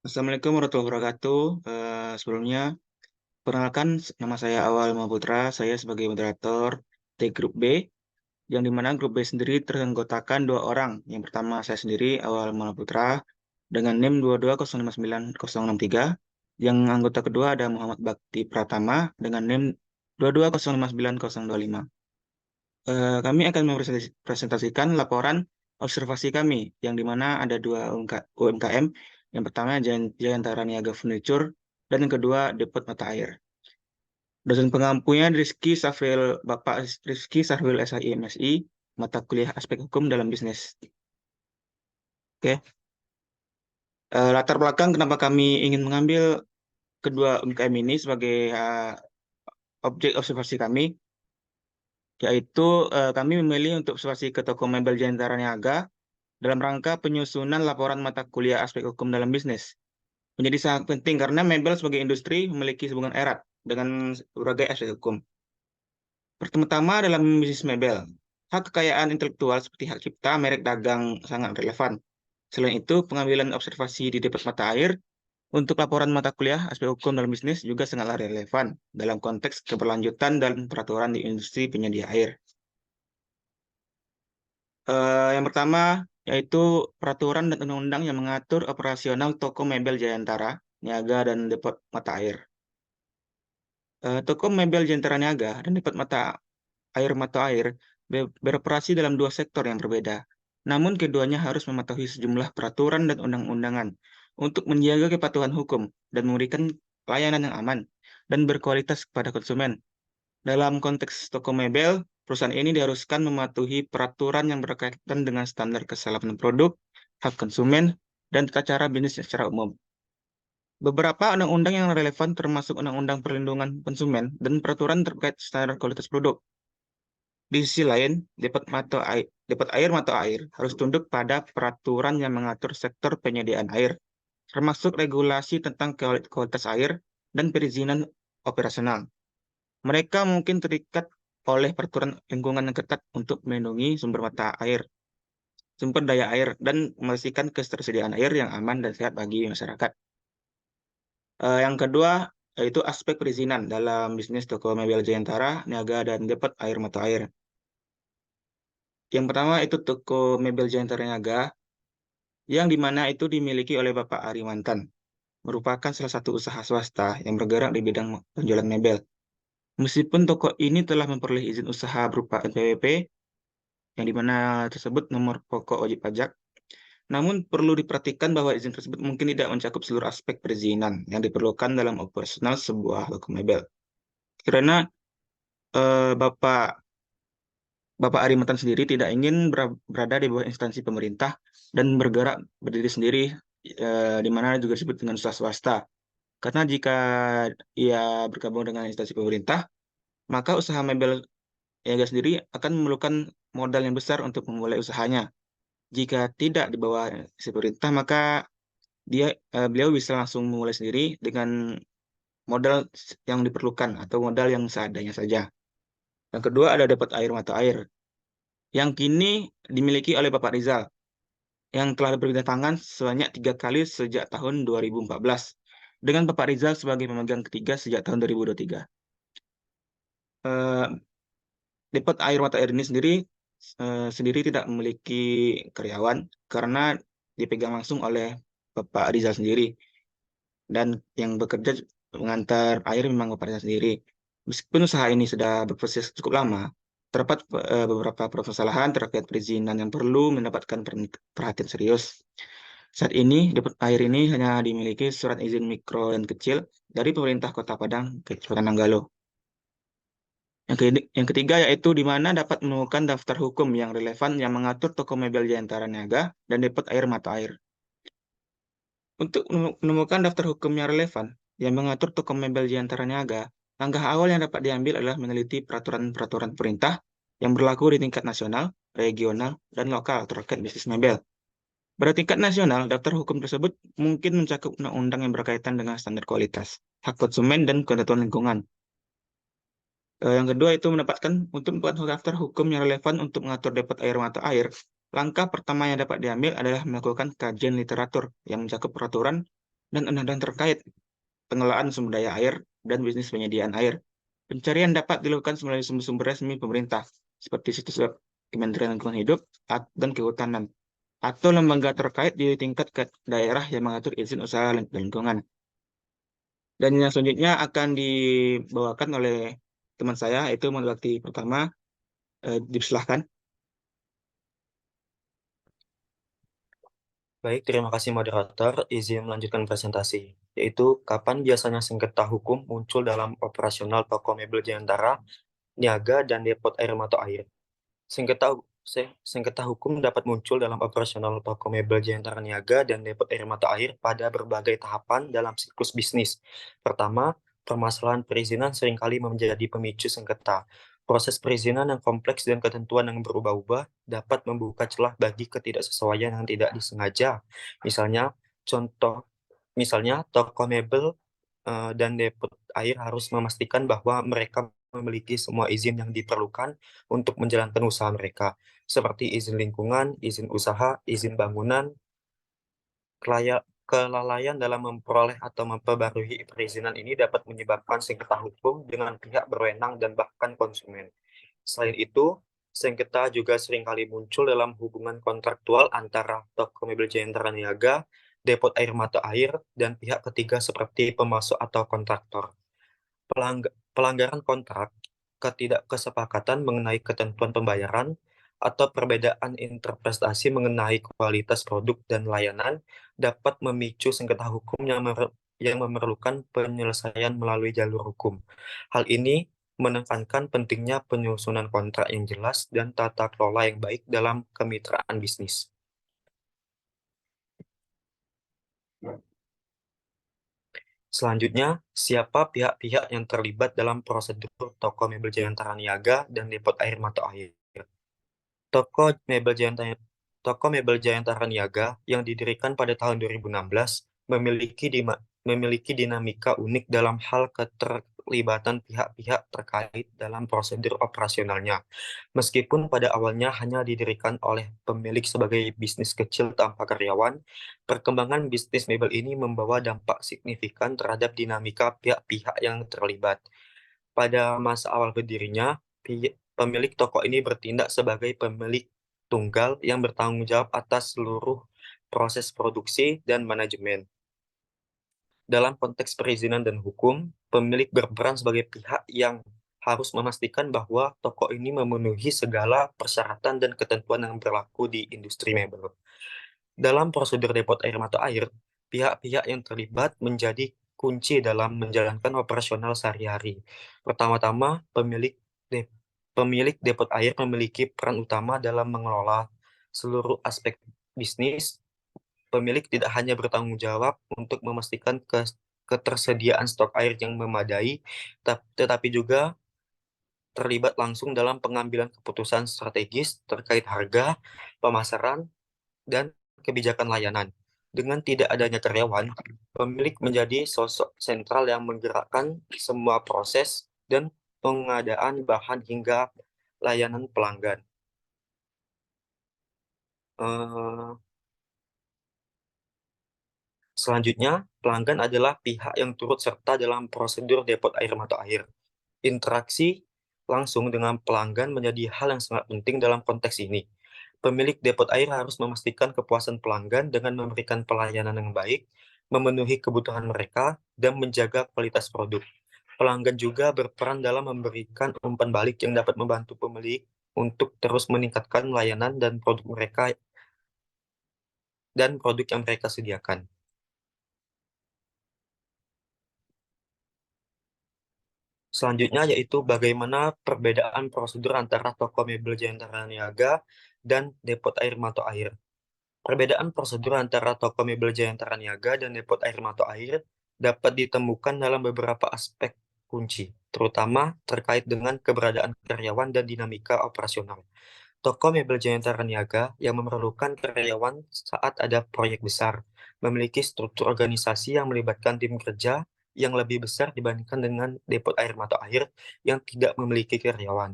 Assalamualaikum warahmatullahi wabarakatuh. Sebelumnya, perkenalkan nama saya Awal Maputra. Saya sebagai moderator di grup B, yang dimana grup B sendiri teranggotakan dua orang. Yang pertama saya sendiri, Awal Maputra, dengan NIM 220596063. Yang anggota kedua ada Muhammad Bakti Pratama dengan NIM 220599025. Kami akan mempresentasikan laporan observasi kami, yang dimana ada dua UMKM. Yang pertama Jayantara Niaga Furniture, dan yang kedua Depot Mata Air. Dosen pengampunya Bapak Rizky Sarwil SHI MSI, mata kuliah aspek hukum dalam bisnis. Oke. Latar belakang kenapa kami ingin mengambil kedua UMKM ini sebagai objek observasi kami, yaitu kami memilih untuk observasi ke toko mebel Jayantara Niaga dalam rangka penyusunan laporan mata kuliah aspek hukum dalam bisnis. Menjadi sangat penting karena mebel sebagai industri memiliki hubungan erat dengan berbagai aspek hukum. Pertama-tama dalam bisnis mebel, hak kekayaan intelektual seperti hak cipta, merek dagang sangat relevan. Selain itu, pengambilan observasi di Depot Mata Air untuk laporan mata kuliah aspek hukum dalam bisnis juga sangatlah relevan dalam konteks keberlanjutan dan peraturan di industri penyedia air. Yang pertama, yaitu peraturan dan undang-undang yang mengatur operasional toko mebel Jayantara, Niaga, dan Depot Mata Air. Toko mebel Jayantara Niaga dan Depot Mata Air beroperasi dalam dua sektor yang berbeda. Namun keduanya harus mematuhi sejumlah peraturan dan undang-undangan untuk menjaga kepatuhan hukum dan memberikan layanan yang aman dan berkualitas kepada konsumen. Dalam konteks toko mebel, perusahaan ini diharuskan mematuhi peraturan yang berkaitan dengan standar keselamatan produk, hak konsumen, dan tata cara bisnis secara umum. Beberapa undang-undang yang relevan termasuk Undang-Undang Perlindungan Konsumen dan peraturan terkait standar kualitas produk. Di sisi lain, Depot Air Mata Air harus tunduk pada peraturan yang mengatur sektor penyediaan air, termasuk regulasi tentang kualitas air dan perizinan operasional. Mereka mungkin terikat oleh peraturan lingkungan yang ketat untuk melindungi sumber daya air, dan memastikan ketersediaan air yang aman dan sehat bagi masyarakat. Yang kedua, yaitu aspek perizinan dalam bisnis toko mebel Jayantara, Niaga, dan Depot Air Mata Air. Yang pertama itu toko mebel Jayantara Niaga, yang dimana itu dimiliki oleh Bapak Arimantan, merupakan salah satu usaha swasta yang bergerak di bidang penjualan mebel. Meskipun toko ini telah memperoleh izin usaha berupa NPWP, yang dimana tersebut nomor pokok wajib pajak, namun perlu diperhatikan bahwa izin tersebut mungkin tidak mencakup seluruh aspek perizinan yang diperlukan dalam operasional sebuah toko mebel. Karena Bapak Arimantan sendiri tidak ingin berada di bawah instansi pemerintah dan bergerak berdiri sendiri, di mana juga disebut dengan usaha swasta. Karena jika ia bergabung dengan instansi pemerintah, maka usaha mebel Niaga sendiri akan memerlukan modal yang besar untuk memulai usahanya. Jika tidak di bawah instansi pemerintah, maka beliau bisa langsung memulai sendiri dengan modal yang diperlukan atau modal yang seadanya saja. Yang kedua ada Depot Air Mata Air, yang kini dimiliki oleh Bapak Rizal, yang telah berpindah tangan sebanyak 3 kali sejak tahun 2014, dengan Bapak Rizal sebagai pemegang ketiga sejak tahun 2023. Eh, Depot Air Mata Air ini sendiri tidak memiliki karyawan karena dipegang langsung oleh Bapak Rizal sendiri, dan yang bekerja mengantar air memang Bapak Rizal sendiri. Meskipun usaha ini sudah berproses cukup lama, terdapat beberapa permasalahan terkait perizinan yang perlu mendapatkan perhatian serius. Saat ini, Depot Air ini hanya dimiliki surat izin mikro dan kecil dari pemerintah Kota Padang, Kecamatan Nanggalo. Yang ketiga yaitu di mana dapat menemukan daftar hukum yang relevan yang mengatur toko mebel Jayantara Niaga dan Depot Air Mata Air. Untuk menemukan daftar hukum yang relevan yang mengatur toko mebel Jayantara Niaga, langkah awal yang dapat diambil adalah meneliti peraturan-peraturan pemerintah yang berlaku di tingkat nasional, regional, dan lokal terkait bisnis mebel. Pada tingkat nasional, daftar hukum tersebut mungkin mencakup undang-undang yang berkaitan dengan standar kualitas, hak konsumen, dan ketentuan lingkungan. Yang kedua itu untuk mendapatkan daftar hukum yang relevan untuk mengatur Depot Air Mata Air. Langkah pertama yang dapat diambil adalah melakukan kajian literatur yang mencakup peraturan dan undang-undang terkait pengelolaan sumber daya air dan bisnis penyediaan air. Pencarian dapat dilakukan melalui sumber-sumber resmi pemerintah, seperti situs web Kementerian Lingkungan Hidup dan Kehutanan, atau lembaga terkait di tingkat daerah yang mengatur izin usaha lingkungan. Dan yang selanjutnya akan dibawakan oleh teman saya, itu Bakti pertama, dipersilahkan. Baik, terima kasih moderator. Izin melanjutkan presentasi, yaitu kapan biasanya sengketa hukum muncul dalam operasional toko mebel Jayantara, niaga, dan depot air mata air. Sengketa hukum dapat muncul dalam operasional toko mebel Jayantara Niaga dan depot air mata air pada berbagai tahapan dalam siklus bisnis. Pertama, permasalahan perizinan seringkali menjadi pemicu sengketa. Proses perizinan yang kompleks dan ketentuan yang berubah-ubah dapat membuka celah bagi ketidaksesuaian yang tidak disengaja. Contoh, misalnya toko mebel dan depot air harus memastikan bahwa mereka memiliki semua izin yang diperlukan untuk menjalankan usaha mereka, seperti izin lingkungan, izin usaha, izin bangunan. Kelalaian dalam memperoleh atau memperbarui perizinan ini dapat menyebabkan sengketa hukum dengan pihak berwenang dan bahkan konsumen. Selain itu, sengketa juga seringkali muncul dalam hubungan kontraktual antara toko mebel Jayantara Niaga, depot air mata air, dan pihak ketiga seperti pemasok atau kontraktor. Pelanggaran kontrak, ketidakkesepakatan mengenai ketentuan pembayaran, atau perbedaan interpretasi mengenai kualitas produk dan layanan dapat memicu sengketa hukum yang memerlukan penyelesaian melalui jalur hukum. Hal ini menekankan pentingnya penyusunan kontrak yang jelas dan tata kelola yang baik dalam kemitraan bisnis. Selanjutnya, siapa pihak-pihak yang terlibat dalam prosedur toko mebel Jayantara Niaga dan depot air mata air? Toko mebel Jayantara, Toko mebel Jayantara Niaga yang didirikan pada tahun 2016 memiliki dinamika unik dalam hal keterlibatan pihak-pihak terkait dalam prosedur operasionalnya. Meskipun pada awalnya hanya didirikan oleh pemilik sebagai bisnis kecil tanpa karyawan, perkembangan bisnis mebel ini membawa dampak signifikan terhadap dinamika pihak-pihak yang terlibat. Pada masa awal berdirinya, pemilik toko ini bertindak sebagai pemilik tunggal yang bertanggung jawab atas seluruh proses produksi dan manajemen. Dalam konteks perizinan dan hukum, pemilik berperan sebagai pihak yang harus memastikan bahwa toko ini memenuhi segala persyaratan dan ketentuan yang berlaku di industri mebel. Dalam prosedur depot air mata air, pihak-pihak yang terlibat menjadi kunci dalam menjalankan operasional sehari-hari. Pertama-tama, pemilik depot air memiliki peran utama dalam mengelola seluruh aspek bisnis. Pemilik tidak hanya bertanggung jawab untuk memastikan ketersediaan stok air yang memadai, tetapi juga terlibat langsung dalam pengambilan keputusan strategis terkait harga, pemasaran, dan kebijakan layanan. Dengan tidak adanya karyawan, pemilik menjadi sosok sentral yang menggerakkan semua proses dan pengadaan bahan hingga layanan pelanggan. Eh, Selanjutnya, pelanggan adalah pihak yang turut serta dalam prosedur depot air mata air. Interaksi langsung dengan pelanggan menjadi hal yang sangat penting dalam konteks ini. Pemilik depot air harus memastikan kepuasan pelanggan dengan memberikan pelayanan yang baik, memenuhi kebutuhan mereka, dan menjaga kualitas produk. Pelanggan juga berperan dalam memberikan umpan balik yang dapat membantu pemilik untuk terus meningkatkan layanan dan produk yang mereka sediakan. Selanjutnya yaitu bagaimana perbedaan prosedur antara toko mebel Jayantara Niaga dan depot air mata air. Perbedaan prosedur antara toko mebel Jayantara Niaga dan depot air mata air dapat ditemukan dalam beberapa aspek kunci, terutama terkait dengan keberadaan karyawan dan dinamika operasional. Toko mebel Jayantara Niaga yang memerlukan karyawan saat ada proyek besar, memiliki struktur organisasi yang melibatkan tim kerja yang lebih besar dibandingkan dengan depot air mata air yang tidak memiliki karyawan.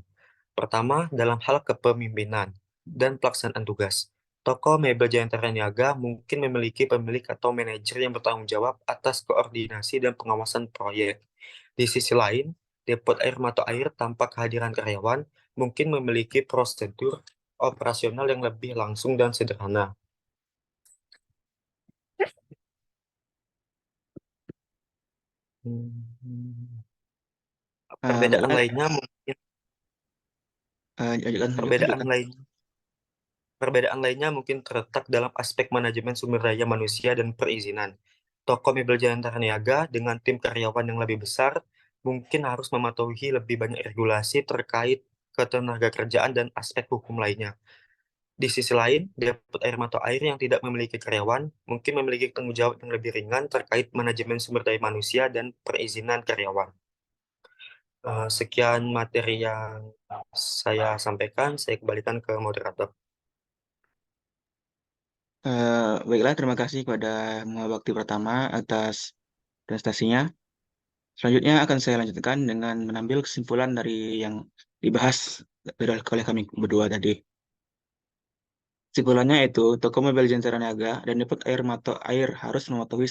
Pertama, dalam hal kepemimpinan dan pelaksanaan tugas. Toko mebel Jayantara Niaga mungkin memiliki pemilik atau manajer yang bertanggung jawab atas koordinasi dan pengawasan proyek. Di sisi lain, depot air mata air tanpa kehadiran karyawan mungkin memiliki prosedur operasional yang lebih langsung dan sederhana. Hmm. Perbedaan Baiklah, lainnya mungkin perbedaan lanjutkan. lain Perbedaan lainnya mungkin terletak dalam aspek manajemen sumber daya manusia dan perizinan. Toko mebel Jayantara Niaga dengan tim karyawan yang lebih besar mungkin harus mematuhi lebih banyak regulasi terkait ketenaga kerjaan dan aspek hukum lainnya. Di sisi lain, depot air mata air yang tidak memiliki karyawan mungkin memiliki tanggung jawab yang lebih ringan terkait manajemen sumber daya manusia dan perizinan karyawan. Sekian materi yang saya sampaikan, saya kembalikan ke moderator. Baiklah, terima kasih kepada Bakti Pertama atas presentasinya. Selanjutnya akan saya lanjutkan dengan mengambil kesimpulan dari yang dibahas oleh kami berdua tadi. Kesimpulannya itu, toko mebel Jentera Niaga dan depot air mata air harus mematuhi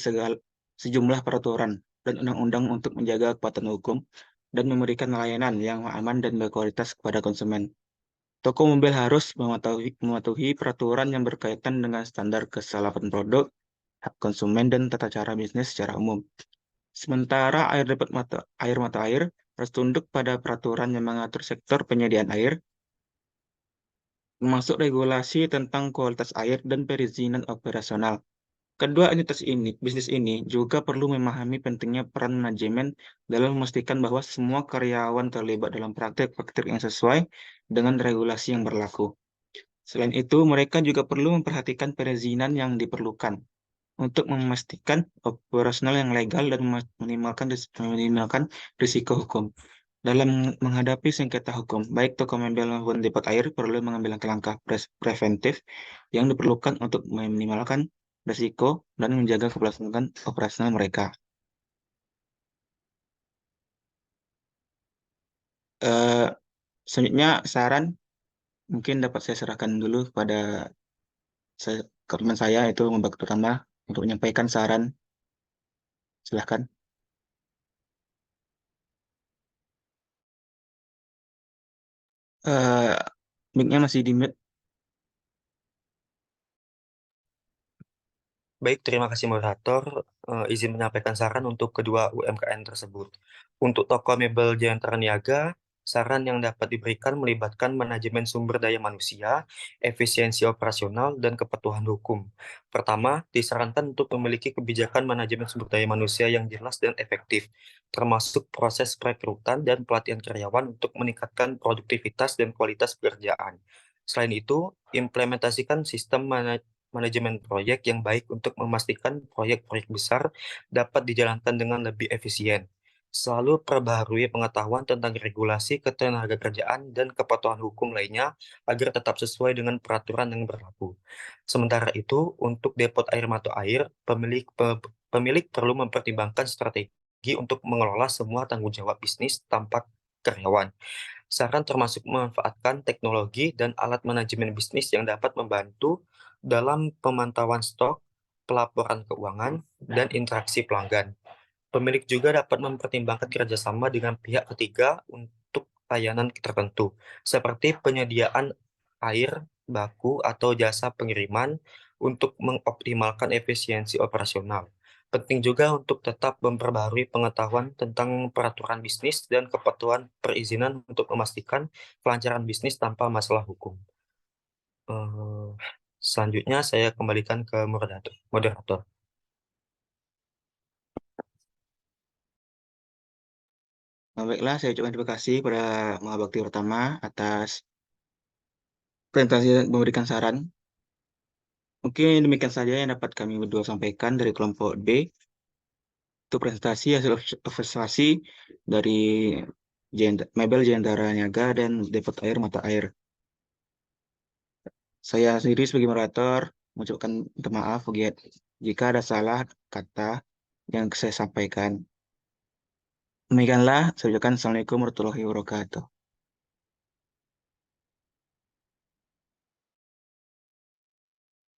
sejumlah peraturan dan undang-undang untuk menjaga kepatuhan hukum dan memberikan layanan yang aman dan berkualitas kepada konsumen. Toko mobil harus mematuhi peraturan yang berkaitan dengan standar keselamatan produk, hak konsumen, dan tata cara bisnis secara umum. Sementara air mata air harus tunduk pada peraturan yang mengatur sektor penyediaan air, termasuk regulasi tentang kualitas air dan perizinan operasional. Kedua bisnis ini juga perlu memahami pentingnya peran manajemen dalam memastikan bahwa semua karyawan terlibat dalam praktek-praktek yang sesuai dengan regulasi yang berlaku. Selain itu, mereka juga perlu memperhatikan perizinan yang diperlukan untuk memastikan operasional yang legal dan minimalkan risiko hukum. Dalam menghadapi sengketa hukum, baik toko mebel maupun depot air perlu mengambil langkah-langkah preventif yang diperlukan untuk meminimalkan risiko dan menjaga keberlangsungan operasional mereka. Eh, Selanjutnya, saran mungkin dapat saya serahkan dulu kepada teman saya itu Mbak Pertama untuk menyampaikan saran. Silahkan. Eh, Mic-nya masih di mute. Baik, terima kasih moderator. Izin menyampaikan saran untuk kedua UMKM tersebut. Untuk toko mebel Jayantara Niaga, saran yang dapat diberikan melibatkan manajemen sumber daya manusia, efisiensi operasional, dan kepatuhan hukum. Pertama, disarankan untuk memiliki kebijakan manajemen sumber daya manusia yang jelas dan efektif, termasuk proses perekrutan dan pelatihan karyawan untuk meningkatkan produktivitas dan kualitas pekerjaan. Selain itu, implementasikan sistem manajemen proyek yang baik untuk memastikan proyek-proyek besar dapat dijalankan dengan lebih efisien. Selalu perbaharui pengetahuan tentang regulasi ketenagakerjaan dan kepatuhan hukum lainnya agar tetap sesuai dengan peraturan yang berlaku. Sementara itu, untuk depot air mata air, pemilik perlu mempertimbangkan strategi untuk mengelola semua tanggung jawab bisnis tanpa karyawan. Saran termasuk memanfaatkan teknologi dan alat manajemen bisnis yang dapat membantu dalam pemantauan stok, pelaporan keuangan, dan interaksi pelanggan. Pemilik juga dapat mempertimbangkan kerjasama dengan pihak ketiga untuk layanan tertentu, seperti penyediaan air baku atau jasa pengiriman untuk mengoptimalkan efisiensi operasional. Penting juga untuk tetap memperbaharui pengetahuan tentang peraturan bisnis dan kepatuhan perizinan untuk memastikan kelancaran bisnis tanpa masalah hukum. Eh, Selanjutnya saya kembalikan ke moderator. Baiklah, saya ucapkan terima kasih kepada Bakti Pertama atas presentasi dan memberikan saran. Mungkin demikian saja yang dapat kami berdua sampaikan dari kelompok B. Itu presentasi hasil observasi dari Mebel Jayantara Niaga dan Depot Air Mata Air. Saya sendiri sebagai moderator mengucapkan minta maaf jika ada salah kata yang saya sampaikan. Demikianlah, saya ucapkan Assalamualaikum warahmatullahi wabarakatuh.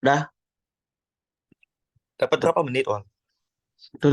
Dah, Dapat berapa menit, Wal? tutup.